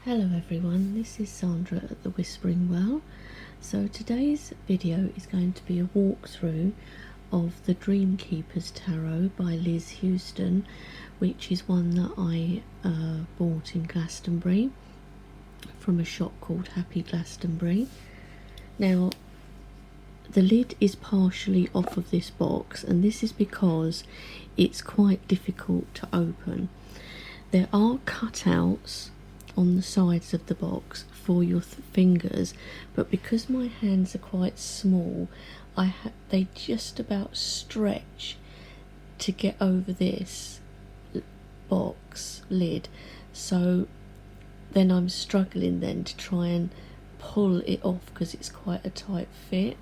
Hello everyone, this is Sandra at the Whispering Well. So today's video is going to be a walkthrough of the Dreamkeepers Tarot by Liz Houston, which is one that I bought in Glastonbury from a shop called Happy Glastonbury. Now the lid is partially off of this box, and this is because it's quite difficult to open. There are cutouts on the sides of the box for your fingers, but because my hands are quite small, they just about stretch to get over this box lid, so then I'm struggling then to try and pull it off because it's quite a tight fit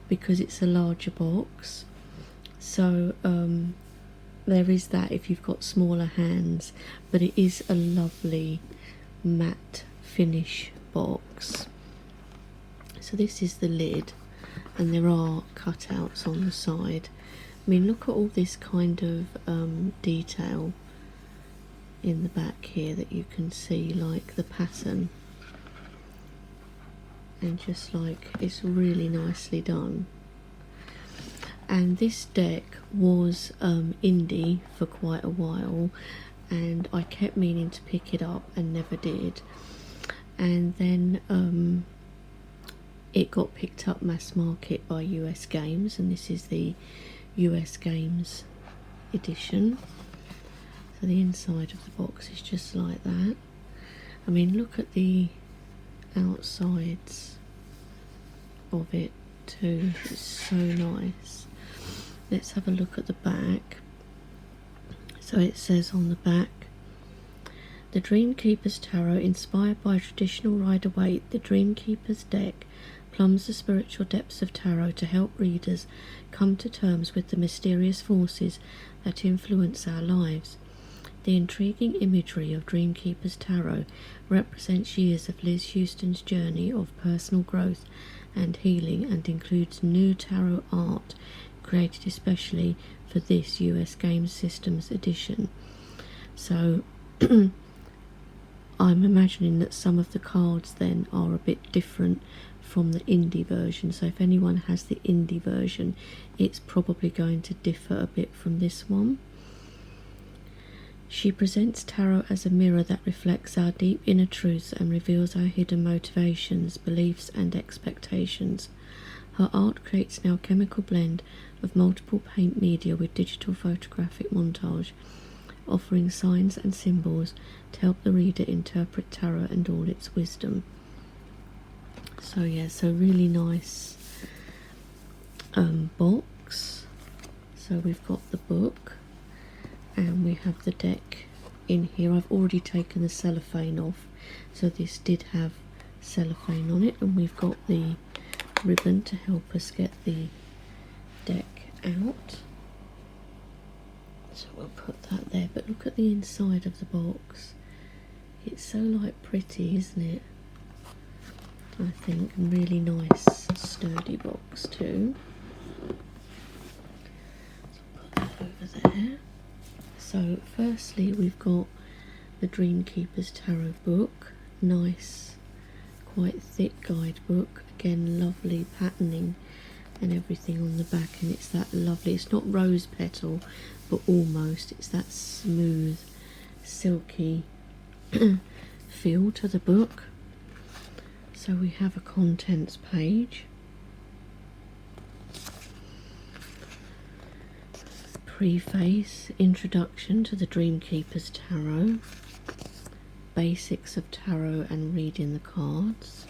because it's a larger box. So there is that if you've got smaller hands, but it is a lovely matte finish box. So this is the lid, and there are cutouts on the side. I mean, look at all this kind of detail in the back here that you can see, like the pattern, and just like it's really nicely done. And this deck was indie for quite a while, and I kept meaning to pick it up and never did. And then it got picked up mass market by US Games, and this is the US Games edition. So the inside of the box is just like that. I mean, look at the outsides of it too, it's so nice. Let's have a look at the back. So it says on the back, the Dreamkeepers Tarot, inspired by traditional Rider-Waite, the Dreamkeepers deck plumbs the spiritual depths of tarot to help readers come to terms with the mysterious forces that influence our lives. The intriguing imagery of Dreamkeepers Tarot represents years of Liz Houston's journey of personal growth and healing, and includes new tarot art created especially for this US Games Systems edition. So I'm imagining that some of the cards then are a bit different from the indie version, so if anyone has the indie version, it's probably going to differ a bit from this one. She presents tarot as a mirror that reflects our deep inner truths and reveals our hidden motivations, beliefs and expectations. Her art creates an alchemical blend of multiple paint media with digital photographic montage, offering signs and symbols to help the reader interpret tarot and all its wisdom. So yeah, so really nice box. So we've got the book and we have the deck in here. I've already taken the cellophane off, so this did have cellophane on it, and we've got the ribbon to help us get the deck out. So we'll put that there, but look at the inside of the box. It's so like pretty, isn't it? I think, and really nice sturdy box too. So put that over there. So firstly we've got the Dreamkeepers Tarot book, nice quite thick guidebook, again lovely patterning and everything on the back, and it's that lovely, it's not rose petal but almost, it's that smooth silky feel to the book. So we have a contents page, preface, introduction to the Dreamkeepers Tarot, basics of tarot and reading the cards,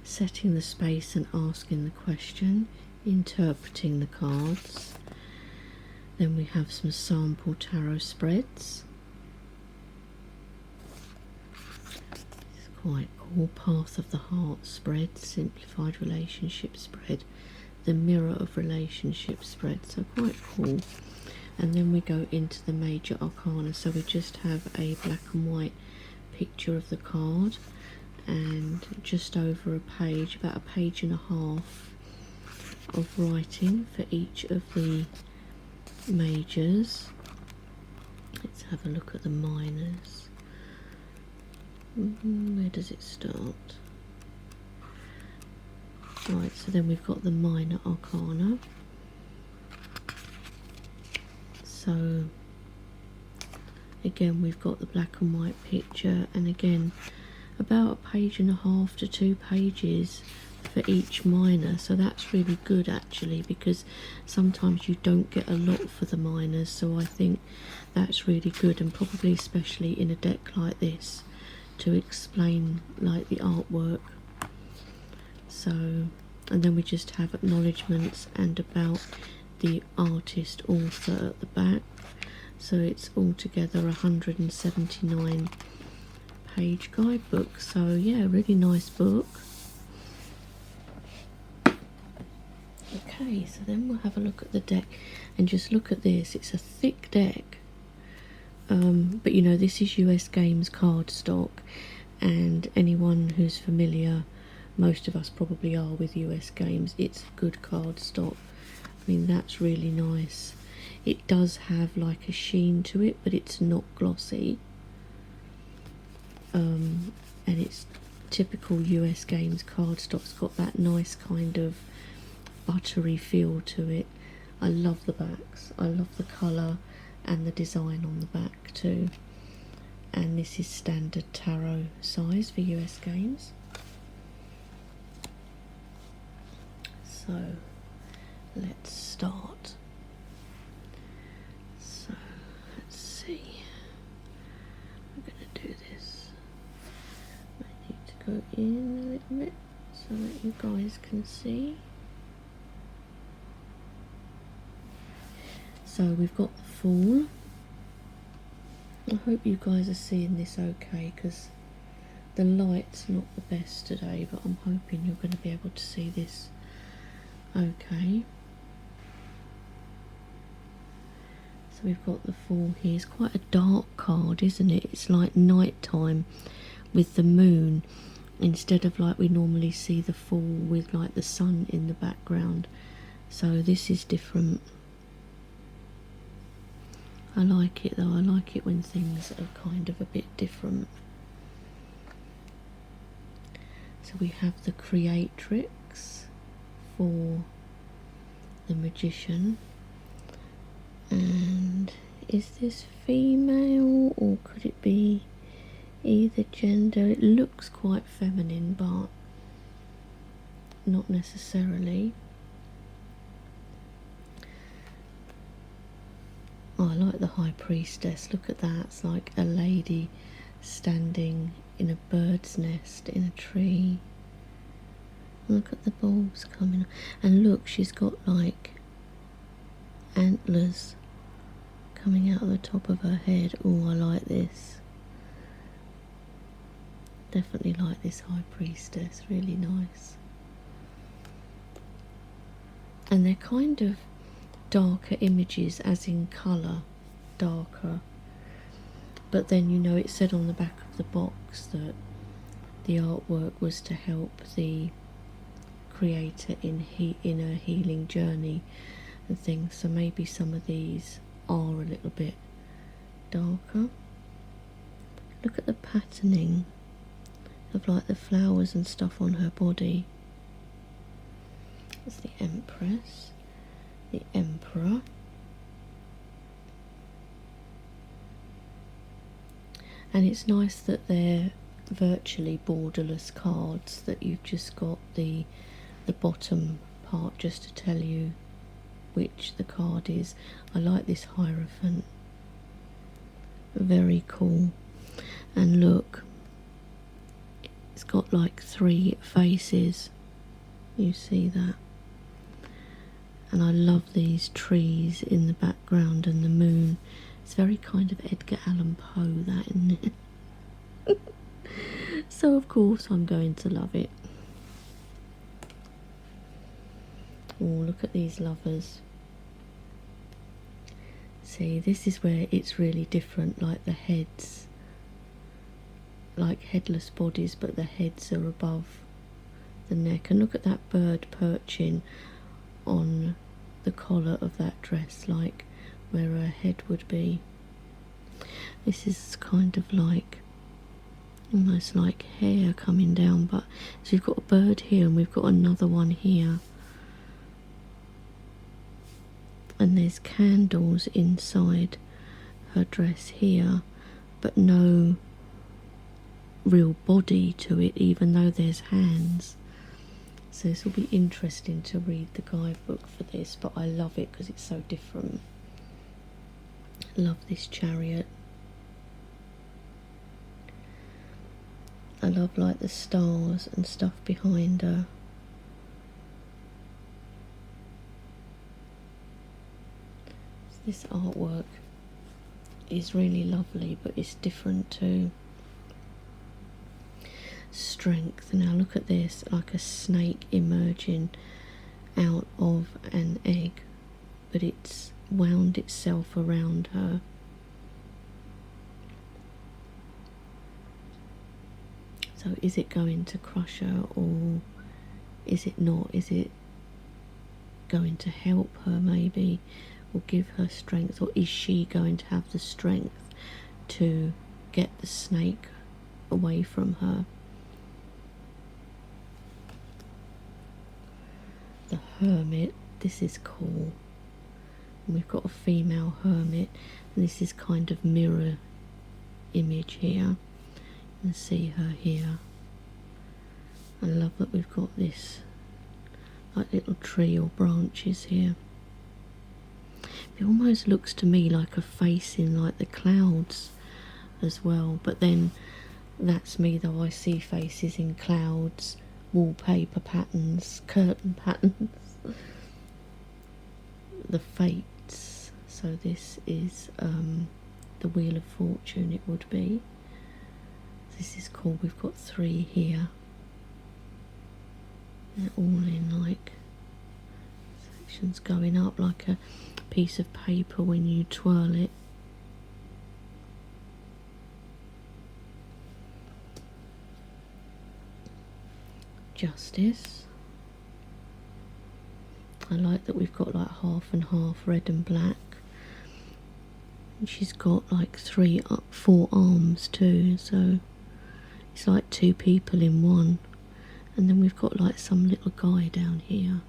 setting the space and asking the question, interpreting the cards. Then we have some sample tarot spreads. It's quite cool. Path of the Heart spread, simplified relationship spread, the mirror of relationship spread, so quite cool. And then we go into the major arcana, so we just have a black and white picture of the card and just over a page, about a page and a half of writing for each of the majors. Let's have a look at the minors. Where does it start? Right, so then we've got the minor arcana. So again we've got the black and white picture, and again about a page and a half to 2 pages for each minor, so that's really good actually, because sometimes you don't get a lot for the minors, so I think that's really good, and probably especially in a deck like this to explain like the artwork. So, and then we just have acknowledgements and about the artist author at the back. So it's altogether 179 page guidebook. So yeah, really nice book. Okay, so then we'll have a look at the deck and just look at this. It's a thick deck, but you know, this is US Games cardstock, and anyone who's familiar, most of us probably are with US Games, it's good cardstock. I mean, that's really nice. It does have like a sheen to it, but it's not glossy, and it's typical US Games cardstock. It's got that nice kind of buttery feel to it. I love the backs. I love the colour and the design on the back too. And this is standard tarot size for US Games. So let's start. So let's see. We're going to do this. I need to go in a little bit so that you guys can see. So we've got the Fool. I hope you guys are seeing this okay, because the light's not the best today, but I'm hoping you're going to be able to see this okay. So we've got the Fool here. It's quite a dark card, isn't it? It's like night time with the moon, instead of like we normally see the Fool with like the sun in the background. So this is different. I like it though. I like it when things are kind of a bit different. So we have the Creatrix for the Magician. And is this female, or could it be either gender? It looks quite feminine, but not necessarily. Oh, I like the High Priestess. Look at that. It's like a lady standing in a bird's nest in a tree. Look at the bulbs coming. And look, she's got like antlers coming out of the top of her head. Oh, I like this. Definitely like this High Priestess. Really nice. And they're kind of darker images, as in colour darker, but then you know it said on the back of the box that the artwork was to help the creator in a healing journey and things, so maybe some of these are a little bit darker. Look at the patterning of like the flowers and stuff on her body. That's the Empress, the Emperor, and it's nice that they're virtually borderless cards, that you've just got the bottom part just to tell you which the card is. I like this Hierophant, very cool. And look, it's got like 3 faces, you see that? And I love these trees in the background and the moon. It's very kind of Edgar Allan Poe, that, isn't it? So of course I'm going to love it. Oh, look at these lovers. See, this is where it's really different, like the heads, like headless bodies, but the heads are above the neck. And look at that bird perching on the collar of that dress, like where her head would be. This is kind of like almost like hair coming down. But so we've got a bird here and we've got another one here, and there's candles inside her dress here, but no real body to it, even though there's hands. So this will be interesting to read the guidebook for this, but I love it because it's so different. Love this chariot. I love like the stars and stuff behind her. This artwork is really lovely, but it's different too. Strength. Now look at this, like a snake emerging out of an egg, but it's wound itself around her. So is it going to crush her, or is it not? Is it going to help her maybe, or give her strength, or is she going to have the strength to get the snake away from her? The Hermit, this is cool. And we've got a female hermit, and this is kind of mirror image here. You can see her here. I love that we've got this like little tree or branches here. It almost looks to me like a face in like the clouds as well, but then that's me though. I see faces in clouds, wallpaper patterns, curtain patterns. The fates. So this is the Wheel of Fortune, it would be. This is cool. We've got 3 here. They're all in like sections going up like a piece of paper when you twirl it. Justice. I like that we've got like half and half, red and black. And she's got like 4 arms too, so it's like 2 people in one. And then we've got like some little guy down here.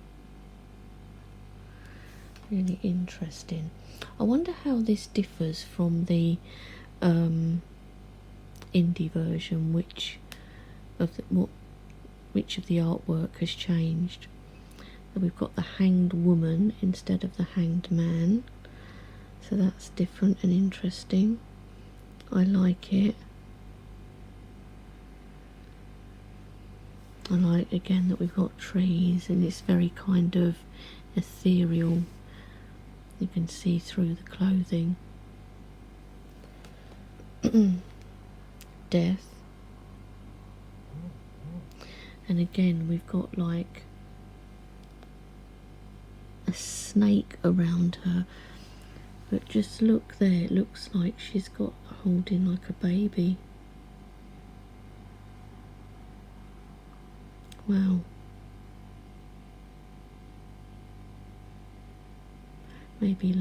Really interesting. I wonder how this differs from the indie version, which of the artwork has changed. So we've got the hanged woman instead of the hanged man, so that's different and interesting. I like it. I like again that we've got trees and it's very kind of ethereal. You can see through the clothing. Death. And again we've got like a snake around her, but just look there, it looks like she's got holding like a baby. Wow. Maybe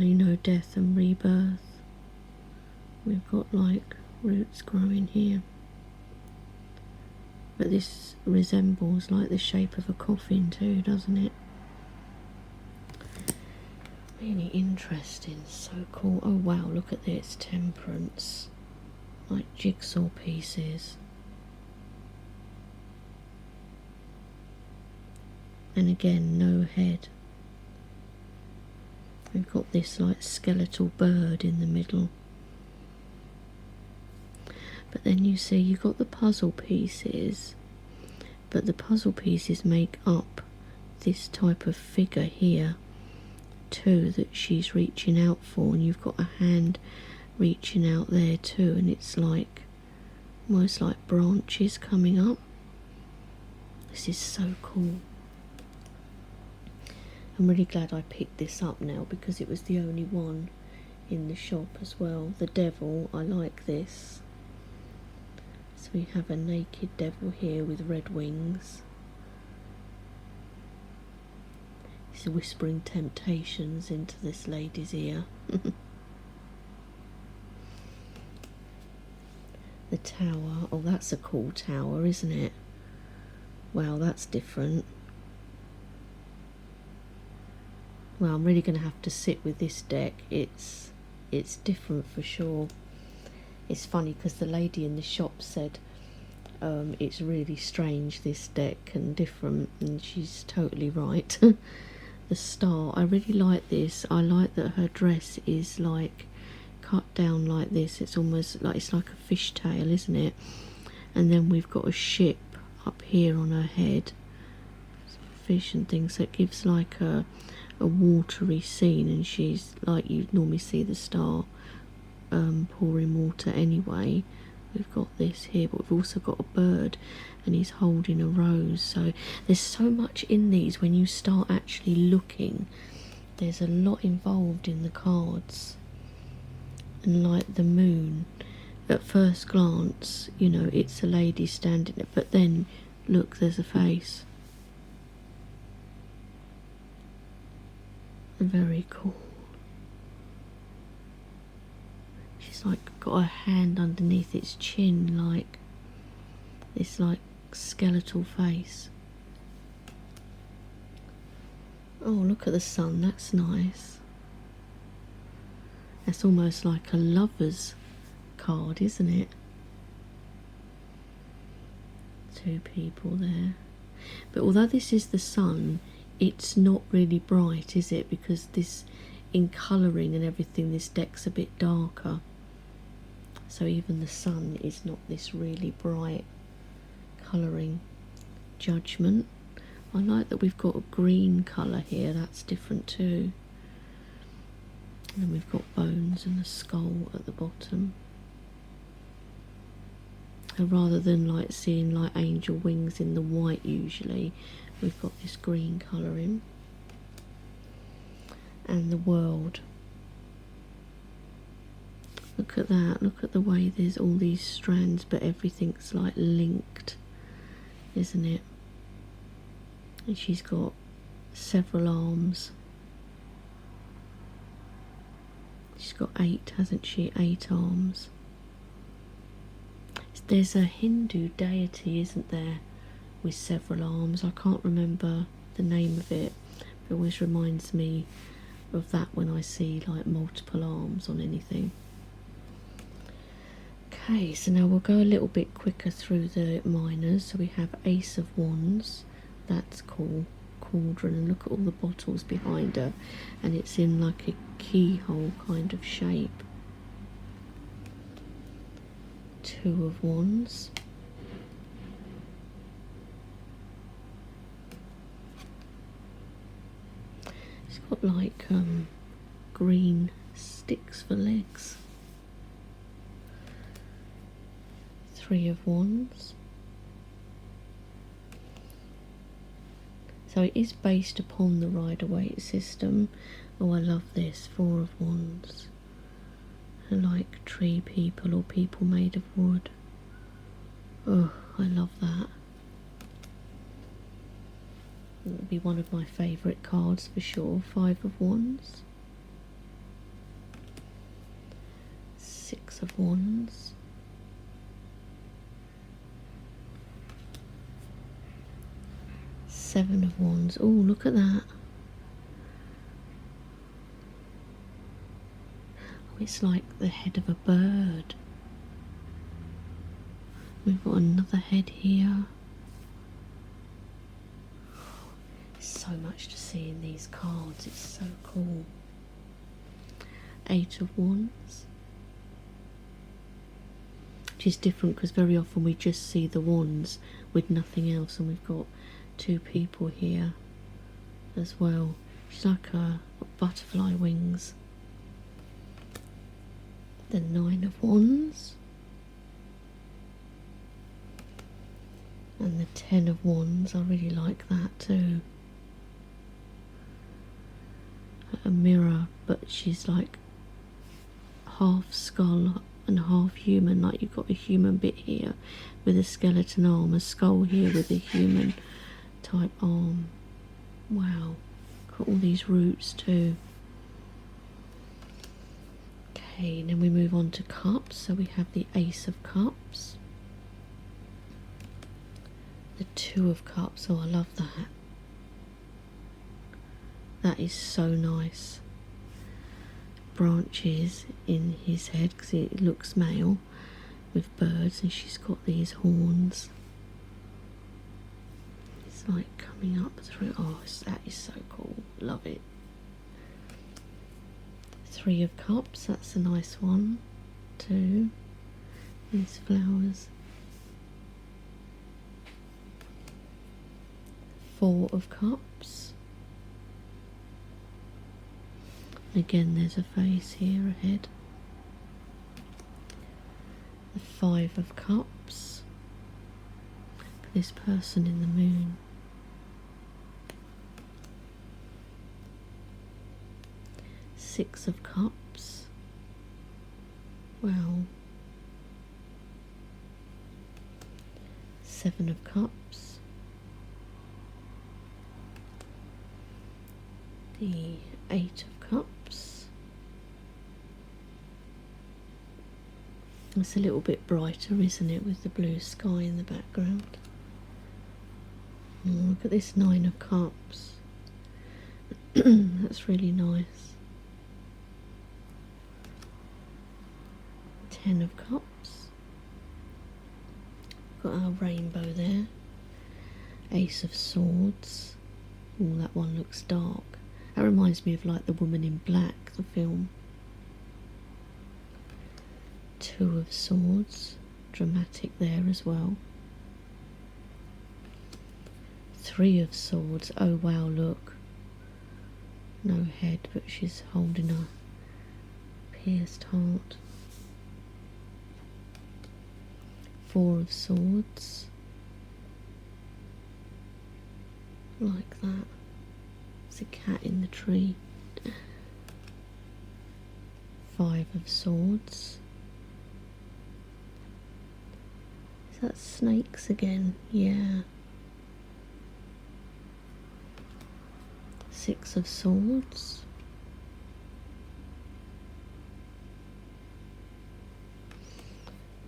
death and rebirth. We've got like roots growing here, but this resembles like the shape of a coffin too, doesn't it? Really interesting, so cool. Oh wow, look at this, temperance, like jigsaw pieces. And again, no head. We've got this like skeletal bird in the middle. But then you see you've got the puzzle pieces, but the puzzle pieces make up this type of figure here too that she's reaching out for, and you've got a hand reaching out there too, and it's like almost like branches coming up. This is so cool. I'm really glad I picked this up now because it was the only one in the shop as well. The devil, I like this. So we have a naked devil here with red wings. He's whispering temptations into this lady's ear. The tower. Oh, that's a cool tower, isn't it? Wow, that's different. Well, I'm really going to have to sit with this deck. It's different for sure. It's funny because the lady in the shop said it's really strange, this deck, and different, and she's totally right. The star, I really like this. I like that her dress is like cut down like this. It's almost like, it's like a fishtail, isn't it? And then we've got a ship up here on her head, fish and things, so it gives like a watery scene, and she's like, you normally see the star pouring water anyway. We've got this here, but we've also got a bird, and he's holding a rose. So there's so much in these. When you start actually looking, there's a lot involved in the cards. And like the moon, at first glance, you know, it's a lady standing there, but then look, there's a face. Very cool. She's like got her hand underneath its chin, like this like skeletal face. Oh, look at the sun, that's nice. That's almost like a lover's card, isn't it? Two people there. But although this is the sun, it's not really bright, is it? Because this, in colouring and everything, this deck's a bit darker. So even the sun is not this really bright colouring. Judgment. I like that we've got a green colour here, that's different too. And then we've got bones and a skull at the bottom. And rather than like seeing like angel wings in the white usually, we've got this green colouring. And the world. Look at that, look at the way there's all these strands, but everything's like linked, isn't it? And she's got several arms. She's got 8, hasn't she? 8 arms. There's a Hindu deity, isn't there, with several arms. I can't remember the name of it. It always reminds me of that when I see like multiple arms on anything. Okay, so now we'll go a little bit quicker through the minors. So we have Ace of Wands, that's cool. Cauldron, and look at all the bottles behind her, and it's in like a keyhole kind of shape. 2 of Wands. It's got like green sticks for legs. 3 of Wands. So it is based upon the Rider-Waite system. Oh, I love this. 4 of Wands. I like tree people or people made of wood. Oh, I love that. It would be one of my favourite cards for sure. 5 of Wands. 6 of Wands. 7 of Wands. Oh, look at that. Oh, it's like the head of a bird. We've got another head here. There's so much to see in these cards. It's so cool. 8 of Wands. Which is different because very often we just see the wands with nothing else, and we've got 2 people here as well. She's like a butterfly wings. The 9 of Wands. And the 10 of Wands. I really like that too. A mirror, but she's like half skull and half human, like you've got a human bit here with a skeleton arm, a skull here with a human type arm. Wow, got all these roots too. Okay, Okay, then we move on to cups. So we have the Ace of Cups, the Two of Cups. Oh, I love that. That is so nice. Branches in his head because it looks male with birds, and she's got these horns. It's like coming up through. Oh, that is so cool. Love it. Three of Cups, that's a nice one too. These flowers. Four of Cups. Again, there's a face here ahead. The Five of Cups. This person in the moon. Six of Cups. Wow. Seven of Cups. The Eight of Cups. It's a little bit brighter, isn't it, with the blue sky in the background. Oh, look at this Nine of Cups. That's really nice. Ten of Cups. Got our rainbow there. Ace of Swords. Oh, that one looks dark. That reminds me of like The Woman in Black, the film. Two of Swords. Dramatic there as well. Three of Swords. Oh wow, look. No head, but she's holding a pierced heart. Four of Swords. Like that. There's a cat in the tree. Five of Swords. Is that snakes again? Yeah. Six of Swords.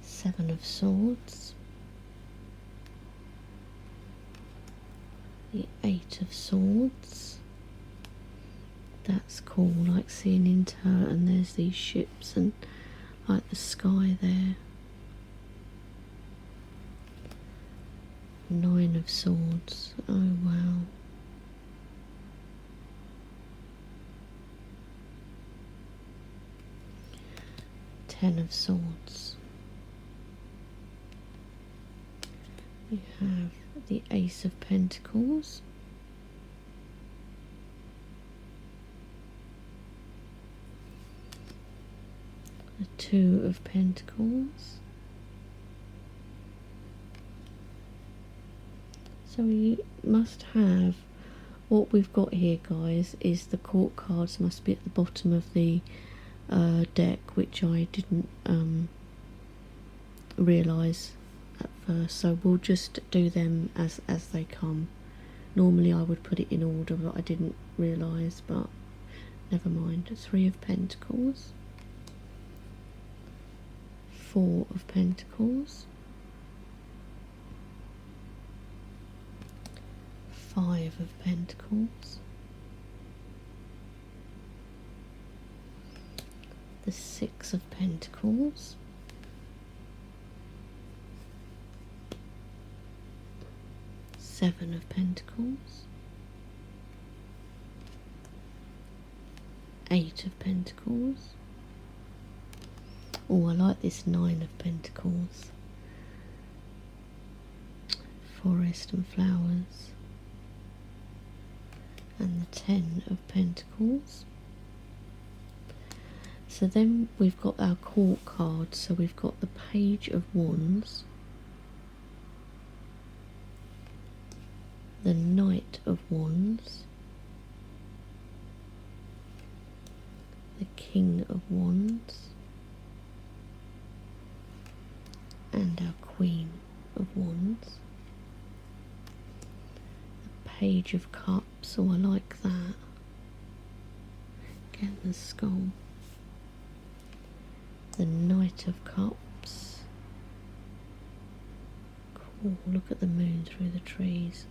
Seven of Swords. The Eight of Swords. That's cool, like seeing into her, and there's these ships and like the sky there. Nine of Swords. Oh wow. Ten of Swords. We have the Ace of Pentacles. The Two of Pentacles. So we must have, what we've got here guys is the court cards must be at the bottom of the deck, which I didn't realise at first, so we'll just do them as they come. Normally I would put it in order, but I didn't realise, but never mind. Three of Pentacles. Four of Pentacles. Five of Pentacles. The Six of Pentacles. Seven of Pentacles. Eight of Pentacles. Oh, I like this Nine of Pentacles. Forest and flowers. And the Ten of Pentacles. So then we've got our court cards. So we've got the Page of Wands, the Knight of Wands, the King of Wands, and our Queen of Wands. The Page of Cups. Oh, I like that. Again, the skull. the Knight of Cups. Cool, look at the moon through the trees.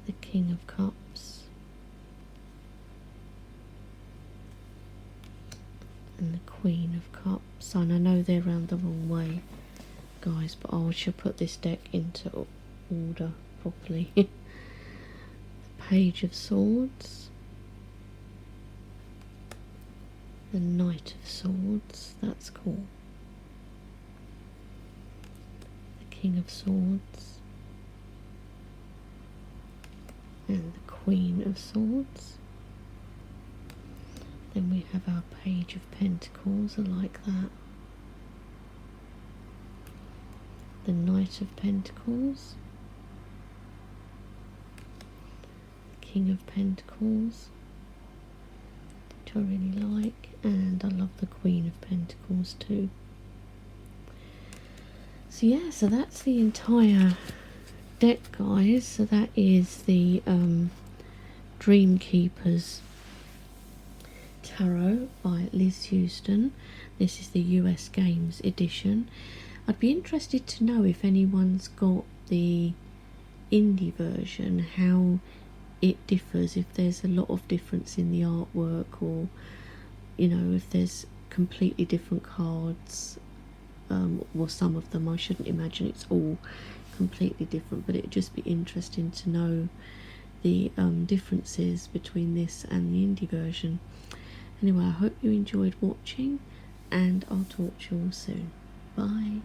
The King of Cups. And the Queen of Cups. And I know they're round the wrong way, guys, but I shall put this deck into order properly. The Page of Swords. The Knight of Swords, that's cool. The King of Swords. And the Queen of Swords. Then we have our Page of Pentacles, I like that. The Knight of Pentacles. The King of Pentacles, which I really like, and I love the Queen of Pentacles too. So yeah, so that's the entire deck, guys. So that is the Dreamkeepers Tarot by Liz Houston. This is the US Games edition. I'd be interested to know if anyone's got the indie version, how it differs, if there's a lot of difference in the artwork, or you know, if there's completely different cards, or some of them. I shouldn't imagine it's all completely different, but it'd just be interesting to know the differences between this and the indie version. Anyway, I hope you enjoyed watching, and I'll talk to you all soon. Bye.